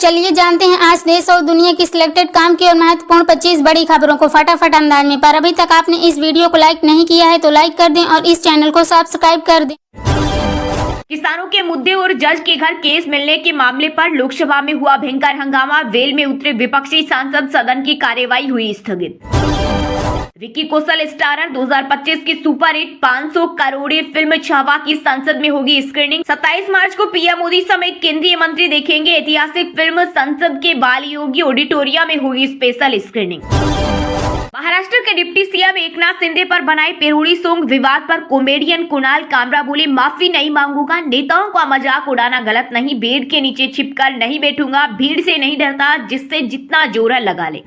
चलिए जानते हैं आज देश और दुनिया की सिलेक्टेड काम की और महत्वपूर्ण 25 बड़ी खबरों को फटाफट अंदाज में। पर अभी तक आपने इस वीडियो को लाइक नहीं किया है तो लाइक कर दें और इस चैनल को सब्सक्राइब कर दें। किसानों के मुद्दे और जज के घर केस मिलने के मामले पर लोकसभा में हुआ भयंकर हंगामा। वेल में उतरे विपक्षी सांसद, सदन की कार्यवाही हुई स्थगित। विकी कौशल स्टारर 2025 की सुपरहिट 500 करोड़ फिल्म छावा की संसद में होगी स्क्रीनिंग। 27 मार्च को पीएम मोदी समेत केंद्रीय मंत्री देखेंगे ऐतिहासिक फिल्म। संसद के बाल योगी ऑडिटोरियम में होगी स्पेशल स्क्रीनिंग। महाराष्ट्र के डिप्टी सीएम एकनाथ शिंदे पर बनाए पेरोडी सॉन्ग विवाद पर कॉमेडियन कुणाल कामरा बोले, माफी नहीं मांगूंगा, नेताओं का मजाक उड़ाना गलत नहीं, बेड के नीचे छिपकर नहीं बैठूंगा, भीड़ से नहीं डरता, जिससे जितना जोर लगा ले।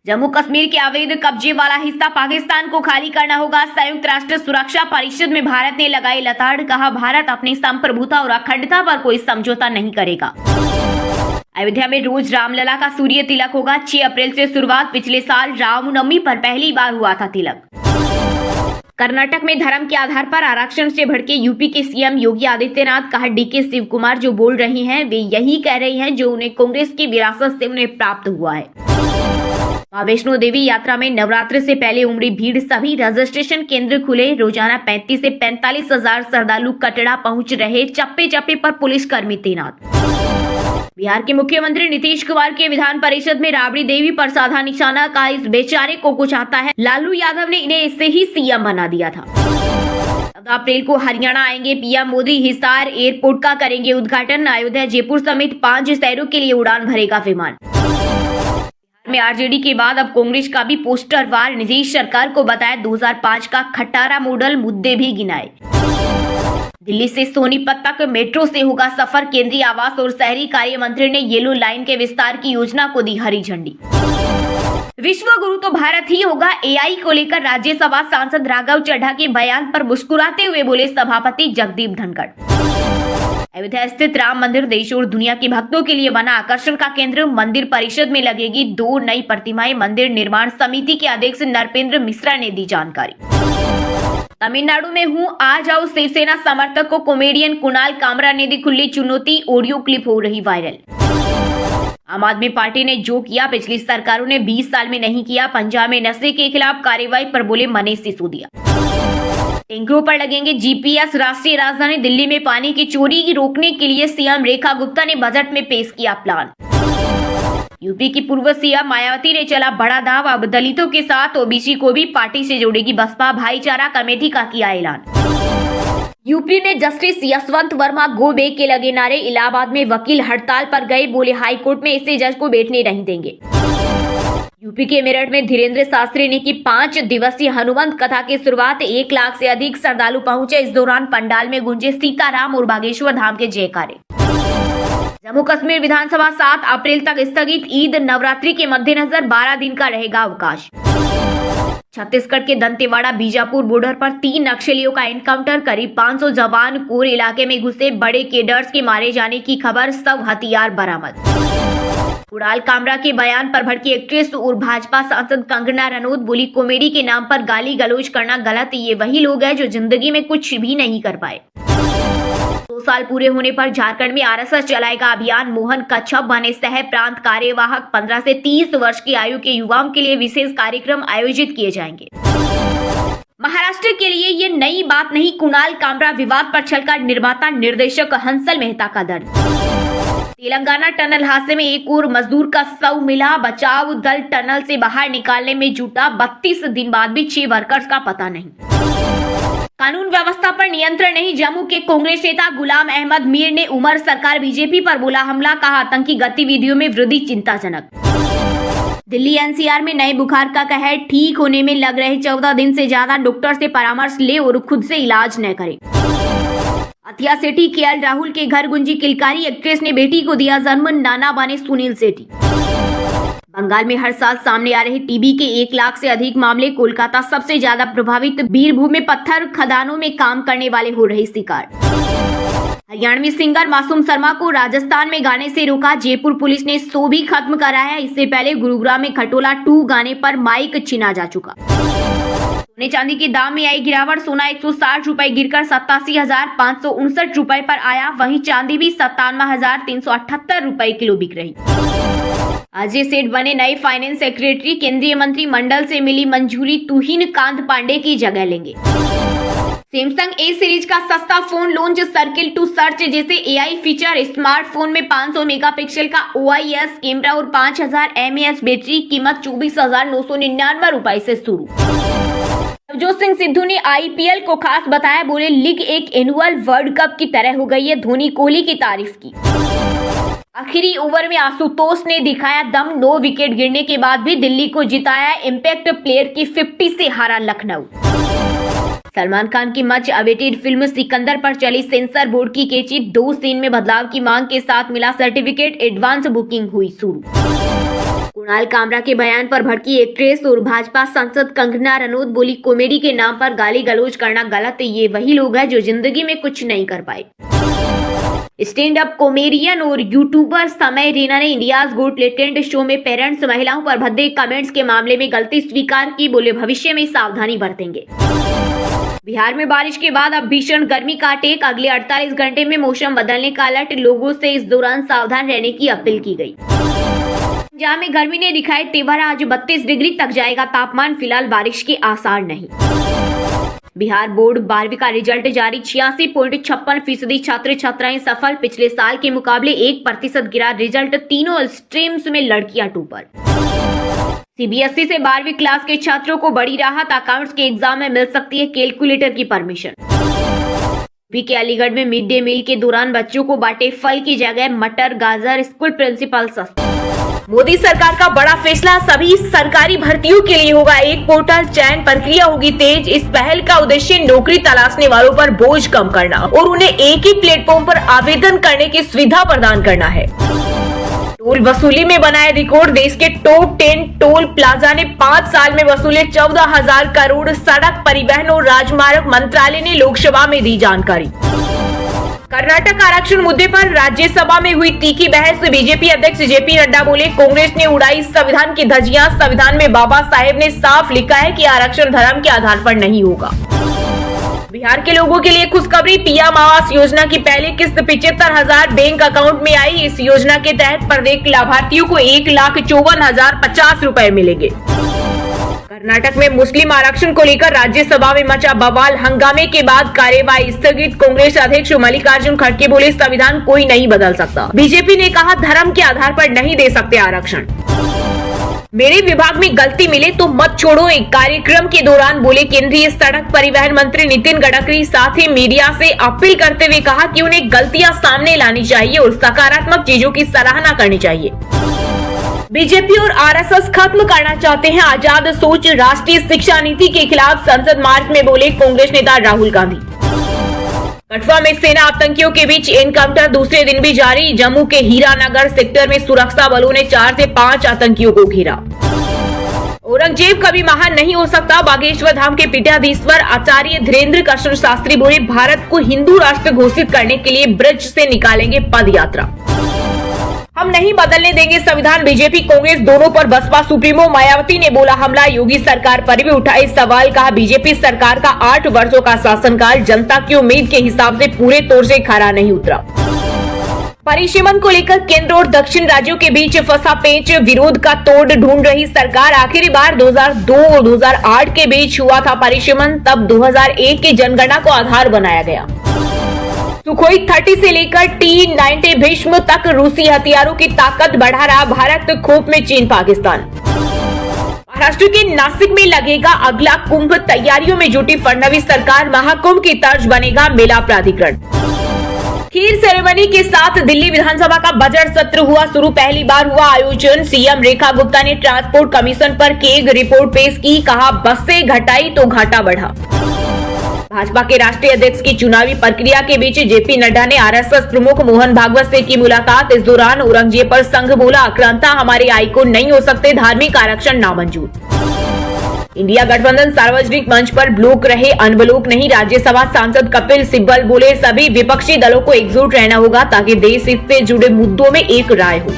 जम्मू कश्मीर के अवैध कब्जे वाला हिस्सा पाकिस्तान को खाली करना होगा। संयुक्त राष्ट्र सुरक्षा परिषद में भारत ने लगाई लताड़, कहा भारत अपनी संप्रभुता और अखंडता पर कोई समझौता नहीं करेगा। अयोध्या में रोज रामलला का सूर्य तिलक होगा। 6 अप्रैल से शुरुआत। पिछले साल रामनवमी पर पहली बार हुआ था तिलक। कर्नाटक में धर्म के आधार पर आरक्षण से भड़के यूपी के सीएम योगी आदित्यनाथ, कहा डीके शिव कुमार जो बोल रही हैं वे यही कह रही हैं जो उन्हें कांग्रेस की विरासत से उन्हें प्राप्त हुआ है। मां वैष्णो देवी यात्रा में नवरात्र से पहले उमड़ी भीड़, सभी रजिस्ट्रेशन केंद्र खुले। रोजाना 35 से 45 हजार श्रद्धालु कटरा पहुंच रहे। चप्पे चप्पे पर पुलिसकर्मी तैनात। बिहार के मुख्यमंत्री नीतीश कुमार के विधान परिषद में राबड़ी देवी पर साधा निशाना, का इस बेचारे को कुछ आता है। लालू यादव ने इन्हें इससे ही सीएम बना दिया था। 14 अप्रैल को हरियाणा आएंगे पीएम मोदी। हिसार एयरपोर्ट का करेंगे उद्घाटन। अयोध्या, जयपुर समेत 5 शहरों के लिए उड़ान भरेगा विमान। में आरजेडी के बाद अब कांग्रेस का भी पोस्टर वार। नीतीश सरकार को बताया 2005 का खटारा मॉडल, मुद्दे भी गिनाए। दिल्ली से सोनीपत तक मेट्रो से होगा सफर। केंद्रीय आवास और शहरी कार्य मंत्री ने येलो लाइन के विस्तार की योजना को दी हरी झंडी। विश्व गुरु तो भारत ही होगा। एआई को लेकर राज्यसभा सांसद राघव चड्ढा के बयान पर मुस्कुराते हुए बोले सभापति जगदीप धनखड़। अयोध्या स्थित राम मंदिर देश और दुनिया के भक्तों के लिए बना आकर्षण का केंद्र। मंदिर परिषद में लगेगी 2 नई प्रतिमाएं। मंदिर निर्माण समिति के अध्यक्ष नरपेंद्र मिश्रा ने दी जानकारी। तमिलनाडु में हूँ, आ जाओ शिवसेना समर्थक को कॉमेडियन कुणाल कामरा ने दी खुली चुनौती। ऑडियो क्लिप हो रही वायरल। आम आदमी पार्टी ने जो किया पिछली सरकारों ने 20 साल में नहीं किया। पंजाब में नशे के खिलाफ कार्रवाई पर बोले मनीष सिसोदिया। टैंकरों पर लगेंगे जीपीएस। राष्ट्रीय राजधानी दिल्ली में पानी की चोरी रोकने के लिए सीएम रेखा गुप्ता ने बजट में पेश किया प्लान। यूपी की पूर्व सीएम मायावती ने चला बड़ा दाव। अब दलितों के साथ ओबीसी को भी पार्टी से जोड़ेगी बसपा। भाईचारा कमेटी का किया ऐलान। यूपी में justice Yashwant Verma go back के लगे नारे। इलाहाबाद में वकील हड़ताल पर गए, बोले हाईकोर्ट में ऐसे जज को बैठने नहीं देंगे। यूपी के मेरठ में धीरेन्द्र शास्त्री ने की 5 दिवसीय हनुमंत कथा की शुरुआत। 1 लाख से अधिक श्रद्धालु पहुंचे। इस दौरान पंडाल में गूंजे सीताराम और बागेश्वर धाम के जयकारे। जम्मू कश्मीर विधानसभा 7 अप्रैल तक स्थगित। ईद नवरात्रि के मद्देनजर 12 दिन का रहेगा अवकाश। छत्तीसगढ़ के दंतेवाड़ा बीजापुर बॉर्डर पर 3 नक्सलियों का एनकाउंटर। करीब 500 जवान कोर इलाके में घुसे। बड़े केडर्स के मारे जाने की खबर, सब हथियार बरामद। कुणाल कामरा के बयान पर भड़की एक्ट्रेस और भाजपा सांसद कंगना रनौत, बोली कॉमेडी के नाम पर गाली गलौज करना गलत। ये वही लोग हैं जो जिंदगी में कुछ भी नहीं कर पाए। 2 साल पूरे होने पर झारखंड में आरएसएस चलाएगा अभियान। मोहन कच्छप बने सह प्रांत कार्यवाहक। 15 से 30 वर्ष की आयु के युवाओं के लिए विशेष कार्यक्रम आयोजित किए जाएंगे। महाराष्ट्र के लिए ये नई बात नहीं। कुणाल कामरा विवाद पर छलका निर्माता निर्देशक हंसल मेहता का दर्द। तेलंगाना टनल हादसे में एक और मजदूर का शव मिला। बचाव दल टनल से बाहर निकालने में जुटा। 32 दिन बाद भी 6 वर्कर्स का पता नहीं। कानून व्यवस्था पर नियंत्रण नहीं। जम्मू के कांग्रेस नेता गुलाम अहमद मीर ने उमर सरकार बीजेपी पर बोला हमला, कहा आतंकी गतिविधियों में वृद्धि चिंताजनक। दिल्ली एनसीआर में नए बुखार का कहर, ठीक होने में लग रहे 14 दिन से ज्यादा। डॉक्टर से परामर्श ले और खुद से इलाज न करें। अथिया सेठी केएल राहुल के घर गुंजी किलकारी। एक्ट्रेस ने बेटी को दिया जन्म, नाना बने सुनील सेठी। बंगाल में हर साल सामने आ रहे टीबी के 1 लाख से अधिक मामले। कोलकाता सबसे ज्यादा प्रभावित। बीरभूम में पत्थर खदानों में काम करने वाले हो रहे शिकार। हरियाणवी सिंगर मासूम शर्मा को राजस्थान में गाने से रोका। जयपुर पुलिस ने शो भी खत्म कराया। इससे पहले गुरुग्राम में खटोला 2 गाने पर माइक छीना जा चुका। सोने चांदी के दाम में आई गिरावट। सोना 160 रुपए गिरकर 87,559 रुपए पर आया। वहीं चांदी भी 97,378 रुपए किलो बिक रही। अजय सेठ बने नए फाइनेंस सेक्रेटरी। केंद्रीय मंत्रिमंडल से मिली मंजूरी, तुहिन कांत पांडे की जगह लेंगे। सैमसंग ए सीरीज का सस्ता phone launch. Circle to search जैसे एआई फीचर। स्मार्टफोन में 500 मेगापिक्सल का OIS कैमरा और 5000 mAh बैटरी। कीमत 24,999 रुपए से शुरू। नवजोत सिंह सिद्धू ने IPL को खास बताया। बोले, लीग एक एनुअल वर्ल्ड कप की तरह हो गई है। धोनी कोहली की तारीफ की। आखिरी ओवर में आशुतोष ने दिखाया दम। 9 विकेट गिरने के बाद भी दिल्ली को जिताया। इम्पैक्ट प्लेयर की 50 से हारा लखनऊ। सलमान खान की मच अवेटेड फिल्म सिकंदर पर चली सेंसर बोर्ड की कैची। 2 सीन में बदलाव की मांग के साथ मिला सर्टिफिकेट। एडवांस बुकिंग हुई शुरू। कुणाल कामरा के बयान पर भड़की एक्ट्रेस और भाजपा सांसद कंगना रनौत। बोली, कॉमेडी के नाम पर गाली गलौज करना गलत है। ये वही लोग हैं जो जिंदगी में कुछ नहीं कर पाए। स्टैंड अप कॉमेडियन और यूट्यूबर समय रैना ने इंडियाज गोट टैलेंट शो में पेरेंट्स महिलाओं पर भद्दे कमेंट्स के मामले में गलती स्वीकार की। बोले, भविष्य में सावधानी बरतेंगे। बिहार में बारिश के बाद अब भीषण गर्मी का टेक। अगले 48 घंटे में मौसम बदलने का अलर्ट। लोगों से इस दौरान सावधान रहने की अपील की गई। पंजाब में गर्मी ने दिखाए तेवर। आज 32 डिग्री तक जाएगा तापमान। फिलहाल बारिश के आसार नहीं। बिहार बोर्ड 12वीं का रिजल्ट जारी। 86.56% छात्र छात्राएं सफल। पिछले साल के मुकाबले 1% गिरा रिजल्ट। तीनों स्ट्रीम्स में लड़कियां टॉपर। CBSE से 12वीं क्लास के छात्रों को बड़ी राहत। अकाउंट्स के एग्जाम में मिल सकती है कैलकुलेटर की परमिशन। के अलीगढ़ में मिड डे मील के दौरान बच्चों को बांटे फल की जगह मटर गाजर। स्कूल प्रिंसिपल सस्ता। मोदी सरकार का बड़ा फैसला। सभी सरकारी भर्तियों के लिए होगा एक पोर्टल। चयन प्रक्रिया होगी तेज। इस पहल का उद्देश्य नौकरी तलाशने वालों पर बोझ कम करना और उन्हें एक ही प्लेटफॉर्म पर आवेदन करने की सुविधा प्रदान करना है। टोल वसूली में बनाए रिकॉर्ड। देश के टॉप 10 टोल प्लाजा ने 5 साल में वसूले 14,000 करोड़। सड़क परिवहन और राजमार्ग मंत्रालय ने लोकसभा में दी जानकारी। कर्नाटक आरक्षण मुद्दे पर राज्यसभा में हुई तीखी बहस। बीजेपी अध्यक्ष JP नड्डा बोले, कांग्रेस ने उड़ाई संविधान की धज्जियां। संविधान में बाबा साहेब ने साफ लिखा है कि आरक्षण धर्म के आधार पर नहीं होगा। बिहार के लोगों के लिए खुशखबरी। पीएम आवास योजना की पहली किस्त 75,000 बैंक अकाउंट में आई। इस योजना के तहत प्रत्येक लाभार्थियों को 1,54,050 रुपए मिलेंगे। कर्नाटक में मुस्लिम आरक्षण को लेकर राज्यसभा में मचा बवाल। हंगामे के बाद कार्यवाही स्थगित। कांग्रेस अध्यक्ष मल्लिकार्जुन खड़गे बोले, संविधान कोई नहीं बदल सकता। बीजेपी ने कहा, धर्म के आधार पर नहीं दे सकते आरक्षण। मेरे विभाग में गलती मिले तो मत छोड़ो। एक कार्यक्रम के दौरान बोले केंद्रीय सड़क परिवहन मंत्री नितिन गडकरी। साथ ही मीडिया से अपील करते हुए कहा कि उन्हें गलतियां सामने लानी चाहिए और सकारात्मक चीजों की सराहना करनी चाहिए। बीजेपी और RSS खत्म करना चाहते हैं आजाद सोच। राष्ट्रीय शिक्षा नीति के खिलाफ संसद मार्च में बोले कांग्रेस नेता राहुल गांधी। कठुआ में सेना आतंकियों के बीच एनकाउंटर दूसरे दिन भी जारी। जम्मू के हीरानगर सेक्टर में सुरक्षा बलों ने 4 से 5 आतंकियों को घेरा। औरंगजेब कभी महान नहीं हो सकता। बागेश्वर धाम के पीठाधीश्वर आचार्य धीरेन्द्र कृष्ण शास्त्री बोले, भारत को हिंदू राष्ट्र घोषित करने के लिए ब्रज से निकालेंगे पद यात्रा। हम नहीं बदलने देंगे संविधान। बीजेपी कांग्रेस दोनों पर बसपा सुप्रीमो मायावती ने बोला हमला। योगी सरकार पर भी उठाए सवाल। कहा, बीजेपी सरकार का 8 वर्षों का शासनकाल जनता की उम्मीद के हिसाब से पूरे तौर से खरा नहीं उतरा। परिसीमन को लेकर केंद्र और दक्षिण राज्यों के बीच फंसा पेंच। विरोध का तोड़ ढूंढ रही सरकार। आखिरी बार 2002 और 2008 के बीच हुआ था परिसीमन। तब 2001 की जनगणना को आधार बनाया गया। सुखोई 30 से लेकर T-90 भीष्म तक रूसी हथियारों की ताकत बढ़ा रहा भारत। खोप में चीन पाकिस्तान। महाराष्ट्र के नासिक में लगेगा अगला कुंभ। तैयारियों में जुटी फडणवीस सरकार। महाकुंभ की तर्ज बनेगा मेला प्राधिकरण। खीर सेरेमनी के साथ दिल्ली विधानसभा का बजट सत्र हुआ शुरू। पहली बार हुआ आयोजन। सीएम रेखा गुप्ता ने ट्रांसपोर्ट कमीशन पर केग रिपोर्ट पेश की। कहा, बसें घटाई तो घाटा बढ़ा। भाजपा के राष्ट्रीय अध्यक्ष की चुनावी प्रक्रिया के बीच JP नड्डा ने RSS प्रमुख मोहन भागवत से की मुलाकात। इस दौरान औरंगजेब पर संघ बोला, आक्रांता हमारे आइकॉन नहीं हो सकते। धार्मिक आरक्षण नामंजूर। इंडिया गठबंधन सार्वजनिक मंच पर ब्लॉक रहे, अनब्लॉक नहीं। राज्यसभा सांसद कपिल सिब्बल बोले, सभी विपक्षी दलों को एकजुट रहना होगा ताकि देश हित से जुड़े मुद्दों में एक राय हो।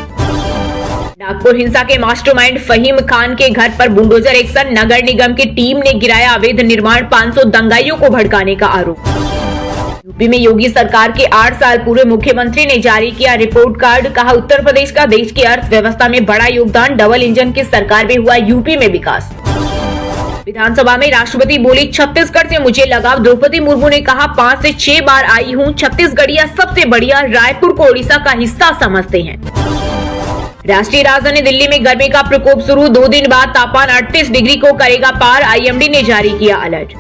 नागपुर हिंसा के मास्टरमाइंड फहीम खान के घर पर बुलडोजर एक्शन, नगर निगम की टीम ने गिराया अवैध निर्माण, 500 दंगाइयों को भड़काने का आरोप। यूपी में योगी सरकार के 8 साल पूरे, मुख्यमंत्री ने जारी किया रिपोर्ट कार्ड, कहा उत्तर प्रदेश का देश की अर्थव्यवस्था में बड़ा योगदान, डबल इंजन की सरकार में हुआ यूपी में विकास। विधानसभा में राष्ट्रपति बोली, छत्तीसगढ़ से मुझे लगाव, द्रौपदी मुर्मू ने कहा 5 से 6 बार आई हूँ, छत्तीसगढ़िया सबसे बढ़िया, रायपुर को उड़ीसा का हिस्सा समझते हैं। राष्ट्रीय राजधानी दिल्ली में गर्मी का प्रकोप शुरू, 2 दिन बाद तापमान 38 डिग्री को करेगा पार, आईएमडी ने जारी किया अलर्ट।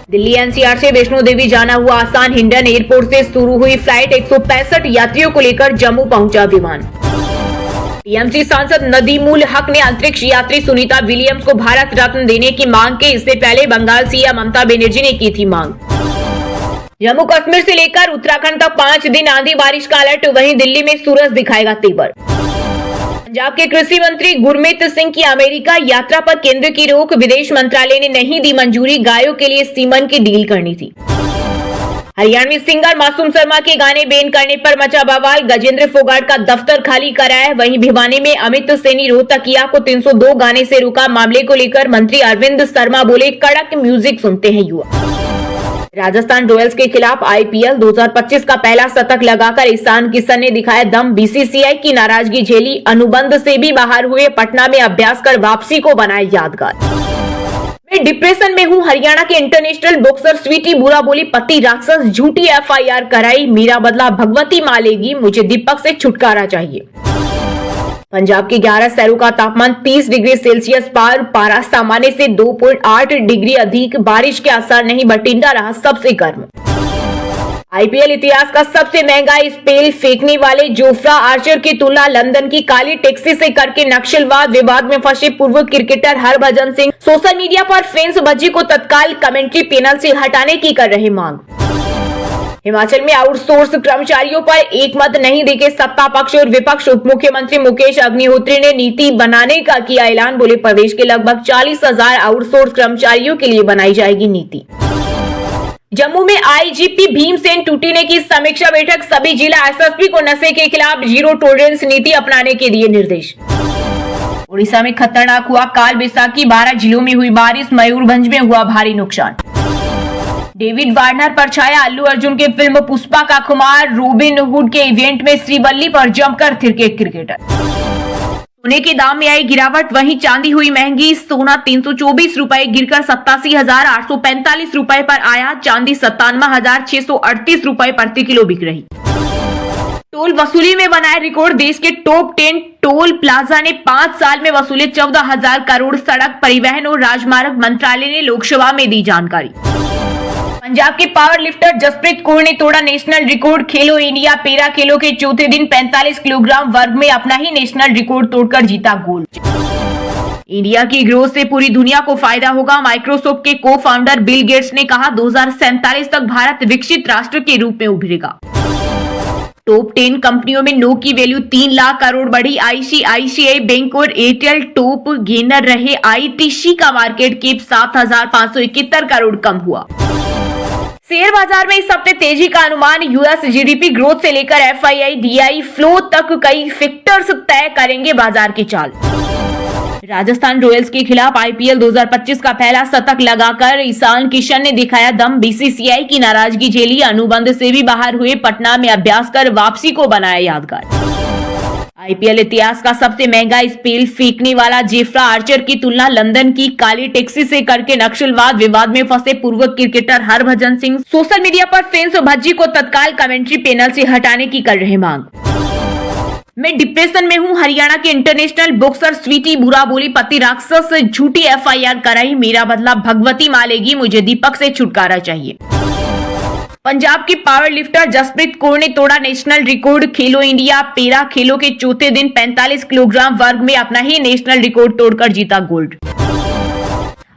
दिल्ली एनसीआर से वैष्णो देवी जाना हुआ आसान, हिंडन एयरपोर्ट से शुरू हुई फ्लाइट, 165 यात्रियों को लेकर जम्मू पहुंचा विमान। टीएमसी सांसद नदीमुल हक ने अंतरिक्ष यात्री सुनीता विलियम्स को भारत रत्न देने की मांग की, इससे पहले बंगाल सीएम ममता बनर्जी ने की थी मांग। जम्मू कश्मीर से लेकर उत्तराखंड तक 5 दिन आंधी बारिश का अलर्ट, वहीं दिल्ली में सूरज दिखाएगा तेवर। पंजाब के कृषि मंत्री गुरमीत सिंह की अमेरिका यात्रा पर केंद्र की रोक, विदेश मंत्रालय ने नहीं दी मंजूरी, गायों के लिए सीमन की डील करनी थी। हरियाणवी सिंगर मासूम शर्मा के गाने बैन करने पर मचा बवाल, गजेंद्र फोगाट का दफ्तर खाली कराया। वहीं भिवानी में अमित सेनी रोहतकिया को 302 गाने से रोका, मामले को लेकर मंत्री अरविंद शर्मा बोले, कड़क म्यूजिक सुनते हैं युवा। राजस्थान रॉयल्स के खिलाफ आईपीएल 2025 का पहला शतक लगाकर ईशान किशन ने दिखाया दम, बीसीसीआई की नाराजगी झेली, अनुबंध से भी बाहर हुए, पटना में अभ्यास कर वापसी को बनाए यादगार। मैं डिप्रेशन में हूं, हरियाणा के इंटरनेशनल बॉक्सर स्वीटी बुरा बोली, पति राक्षस, झूठी एफआईआर कराई, मेरा बदला भगवती मां लेगी, मुझे दीपक से छुटकारा चाहिए। पंजाब के 11 शहरों का तापमान 30 डिग्री सेल्सियस पार, पारा सामान्य से 2.8 डिग्री अधिक, बारिश के आसार नहीं, बठिंडा रहा सबसे गर्म। आईपीएल इतिहास का सबसे महंगा स्पेल फेंकने वाले जोफ्रा आर्चर की तुलना लंदन की काली टैक्सी से करके नक्सलवाद विवाद में फंसे पूर्व cricketer Harbhajan Singh, social media पर फैंस भज्जी को तत्काल कमेंट्री पैनल से हटाने की कर रहे मांग। हिमाचल में आउटसोर्स कर्मचारियों पर एक मत नहीं देके सत्ता पक्ष और विपक्ष, उप मुख्यमंत्री मुकेश अग्निहोत्री ने नीति बनाने का किया ऐलान, बोले प्रदेश के लगभग 40,000 आउटसोर्स कर्मचारियों के लिए बनाई जाएगी नीति। जम्मू में आईजीपी भीमसेन टूटी ने की समीक्षा बैठक, सभी जिला एसएसपी को नशे के खिलाफ जीरो टॉलरेंस नीति अपनाने के दिए निर्देश। उड़ीसा में खतरनाक हुआ काल बैसाखी, 12 जिलों में हुई बारिश, मयूरभंज में हुआ भारी नुकसान। डेविड वार्नर पर छाया अल्लू अर्जुन के फिल्म पुष्पा का खुमार, रॉबिन हुड के इवेंट में श्रीवल्ली पर जमकर थिरके क्रिकेटर। सोने के दाम में आई गिरावट, वहीं चांदी हुई महंगी, सोना 324 रुपए गिरकर 87,845 रुपए पर आया, चांदी 57,638 रुपए प्रति किलो बिक रही। टोल वसूली में बनाए रिकॉर्ड, देश के टॉप 10 टोल प्लाजा ने 5 साल में वसूले 14,000 करोड़, सड़क परिवहन और राजमार्ग मंत्रालय ने लोकसभा में दी जानकारी। पंजाब के पावर लिफ्टर जसप्रीत कौर ने तोड़ा नेशनल रिकॉर्ड, खेलो इंडिया पैरा खेलों के चौथे दिन 45 किलोग्राम वर्ग में अपना ही नेशनल रिकॉर्ड तोड़कर जीता गोल्ड। इंडिया की ग्रोथ से पूरी दुनिया को फायदा होगा, माइक्रोसॉफ्ट के को फाउंडर बिल गेट्स ने कहा, 2047 तक भारत विकसित राष्ट्र के रूप में उभरेगा। टॉप 10 कंपनियों में नो की वैल्यू 3 लाख करोड़ बढ़ी, आईसीआईसीआई बैंक और एयरटेल टॉप गेनर रहे, आईटीसी का मार्केट कैप 7,571 करोड़ कम हुआ। शेयर बाजार में इस हफ्ते तेजी का अनुमान, यूएस जीडीपी ग्रोथ से लेकर एफआईआई डीआई फ्लो तक कई फैक्टर्स तय करेंगे बाजार की चाल। राजस्थान रॉयल्स के खिलाफ आईपीएल 2025 का पहला शतक लगाकर ईशान किशन ने दिखाया दम, बीसीसीआई की नाराजगी झेली, अनुबंध से भी बाहर हुए, पटना में अभ्यास कर वापसी को बनाया यादगार। आईपीएल इतिहास का सबसे महंगा स्पेल फेंकने वाला जेफ्रा आर्चर की तुलना लंदन की काली टैक्सी से करके नक्सलवाद विवाद में फंसे पूर्व cricketer Harbhajan Singh, social media पर फैंस भज्जी को तत्काल कमेंट्री पैनल से हटाने की कर रहे मांग। मैं डिप्रेशन में हूं, हरियाणा के इंटरनेशनल बॉक्सर स्वीटी बुरा बोली, पति राक्षस, झूठी एफआईआर कराई, मेरा बदला भगवती मां लेगी, मुझे दीपक से छुटकारा चाहिए। पंजाब की पावर लिफ्टर जसप्रीत कौर ने तोड़ा नेशनल रिकॉर्ड, खेलो इंडिया पैरा खेलों के चौथे दिन 45 किलोग्राम वर्ग में अपना ही नेशनल रिकॉर्ड तोड़कर जीता गोल्ड।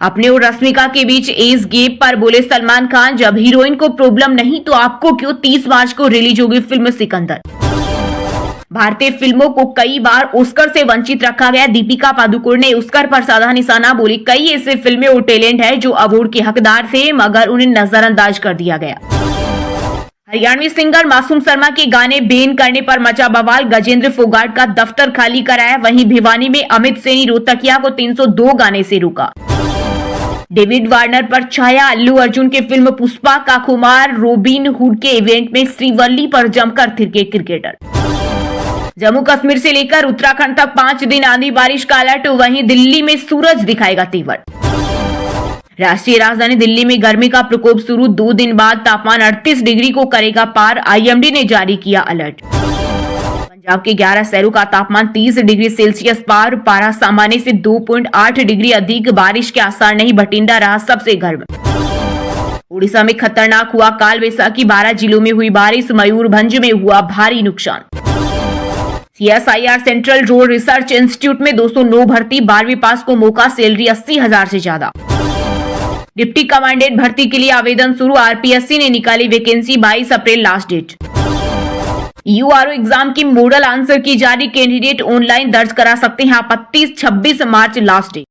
अपने और रश्मिका के बीच एज गैप पर बोले सलमान खान, जब हीरोइन को प्रॉब्लम नहीं तो आपको क्यों। 30 मार्च को रिलीज होगी फिल्म सिकंदर। भारतीय फिल्मों को कई बार ऑस्कर से वंचित रखा गया, दीपिका पादुकोण ने ऑस्कर पर साधा निशाना, बोली कई ऐसे फिल्में और टैलेंट है जो अवार्ड के हकदार थे मगर उन्हें नजरअंदाज कर दिया गया। हरियाणवी सिंगर मासूम शर्मा के गाने बैन करने पर मचा बवाल, गजेंद्र फोगाट का दफ्तर खाली कराया। वहीं भिवानी में अमित सेनी रोहतकिया को 302 गाने से रोका। डेविड वार्नर पर छाया अल्लू अर्जुन के फिल्म पुष्पा का खुमार, रॉबिन हुड के इवेंट में श्रीवल्ली पर जमकर थिरके क्रिकेटर। जम्मू कश्मीर से लेकर उत्तराखंड तक 5 दिन आंधी बारिश का अलर्ट। वहीं दिल्ली में सूरज दिखाएगा तेवर। राष्ट्रीय राजधानी दिल्ली में गर्मी का प्रकोप शुरू, 2 दिन बाद तापमान 38 डिग्री को करेगा पार। आईएमडी ने जारी किया अलर्ट। पंजाब के 11 शहरों का तापमान 30 डिग्री सेल्सियस पार, पारा सामान्य से 2.8 डिग्री अधिक। बारिश के आसार नहीं, भटिंडा रहा सबसे गर्म। उड़ीसा में खतरनाक हुआ काल वैसाखी, 12 जिलों में हुई बारिश। मयूरभंज में हुआ भारी नुकसान। CSIR central road research institute में 209 भर्ती, 12वीं पास को मौका, सैलरी 80,000 से ज्यादा। डिप्टी कमांडेंट भर्ती के लिए आवेदन शुरू, आरपीएससी ने निकाली वैकेंसी, 22 अप्रैल लास्ट डेट। यूआरओ एग्जाम की मॉडल आंसर की जारी, कैंडिडेट ऑनलाइन दर्ज करा सकते हैं आपत्ति, 26 मार्च लास्ट डेट।